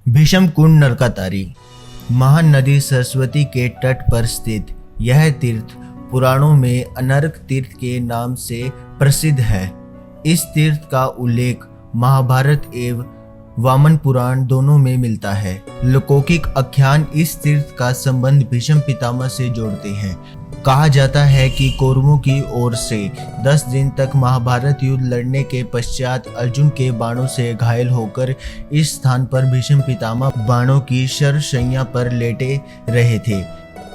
भीष्म कुंड नरकातारी महान नदी सरस्वती के तट पर स्थित यह तीर्थ पुराणों में अनर्क तीर्थ के नाम से प्रसिद्ध है। इस तीर्थ का उल्लेख महाभारत एवं वामन पुराण दोनों में मिलता है। लौकिक आख्यान इस तीर्थ का संबंध भीष्म पितामह से जोड़ते हैं। कहा जाता है कि कौरवों की ओर से 10 दिन तक महाभारत युद्ध लड़ने के पश्चात अर्जुन के बाणों से घायल होकर इस स्थान पर भीष्म पितामह बाणों की शरशैया पर लेटे रहे थे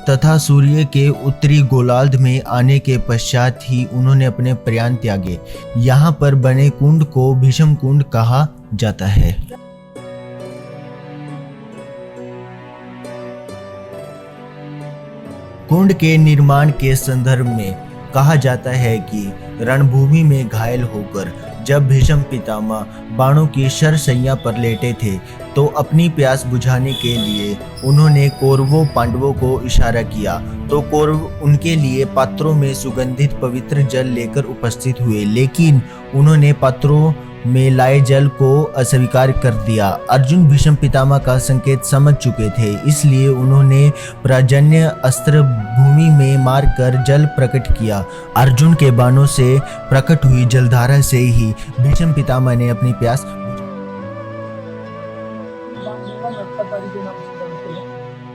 तथा सूर्य के उत्तरी गोलार्ध में आने के पश्चात ही उन्होंने अपने प्राण त्यागे। यहाँ पर बने कुंड को भीष्म कुंड कहा जाता है। कुंड के निर्माण के संदर्भ में कहा जाता है कि रणभूमि में घायल होकर जब भीष्म पितामह बाणों की शरशैया पर लेटे थे तो अपनी प्यास बुझाने के लिए उन्होंने कौरवों पांडवों को इशारा किया तो कौरव उनके लिए पात्रों में सुगंधित पवित्र जल लेकर उपस्थित हुए, लेकिन उन्होंने पात्रों में लाए जल को अस्वीकार कर दिया। अर्जुन भीष्म पितामह का संकेत समझ चुके थे, इसलिए उन्होंने पर्जन्य अस्त्र भूमि में मारकर जल प्रकट किया। अर्जुन के बाणों से प्रकट हुई जलधारा से ही भीष्म पितामह ने अपनी प्यास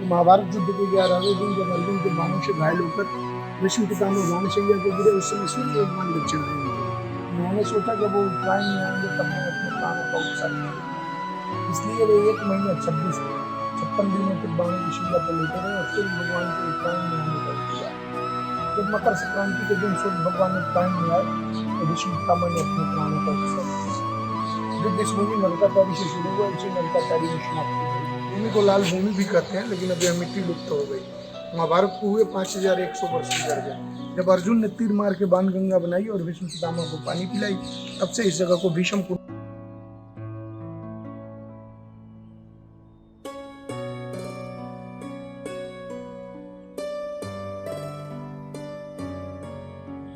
महाभारत युद्ध के 11वें दिन जब अर्जुन के बाणों से घायल होकर भीष्म पितामह बाणशैया के गिरे, उस समय सूर्य भगवान बच्चे रहे थे। उन्होंने सोचा जब वो उत्तरायण में आएंगे तब मैं अपने प्राणों का उपसर्ग करूंगा, इसलिए वे 1 महीने 56 दिनों तक बाणों की शैया पर लेटे रहे और सूर्य भगवान के उत्तरायण में आने का किया। जब मकर संक्रांति के दिन सूर्य भगवान उत्तरायण में आए तो भीष्म पितामह ने अपने प्राणों का उपसर्ग किया। युद्ध इस भूमि नरकातारी से शुरू हुआ, इसे नरकातारी में समाप्त हो गई। भूमि को लाल भूमि भी कहते हैं, लेकिन अब यह मिट्टी लुप्त हो गई। महाभारत को हुए 5100 वर्ष गुजर गए। जब अर्जुन ने तीर मार के बाण गंगा बनाई और भीष्म पितामह को पानी पिलाई, तब से इस जगह को भीष्म कुंड।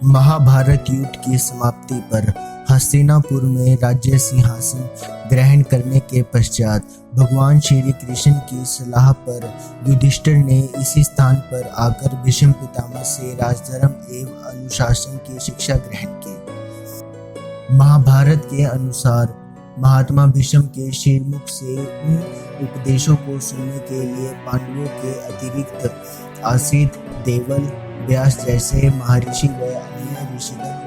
महाभारत युद्ध की समाप्ति पर हस्तिनापुर में राज्य सिंहासन ग्रहण करने के पश्चात भगवान श्री कृष्ण की सलाह पर युधिष्ठिर ने इसी स्थान पर आकर भीष्म पितामह से राजधर्म एवं अनुशासन की शिक्षा ग्रहण की। महाभारत के अनुसार महात्मा भीष्म के श्रीमुख से उन उपदेशों को सुनने के लिए पांडवों के अतिरिक्त आसित, देवल, व्यास जैसे महर्षि व अन्य ऋषिगण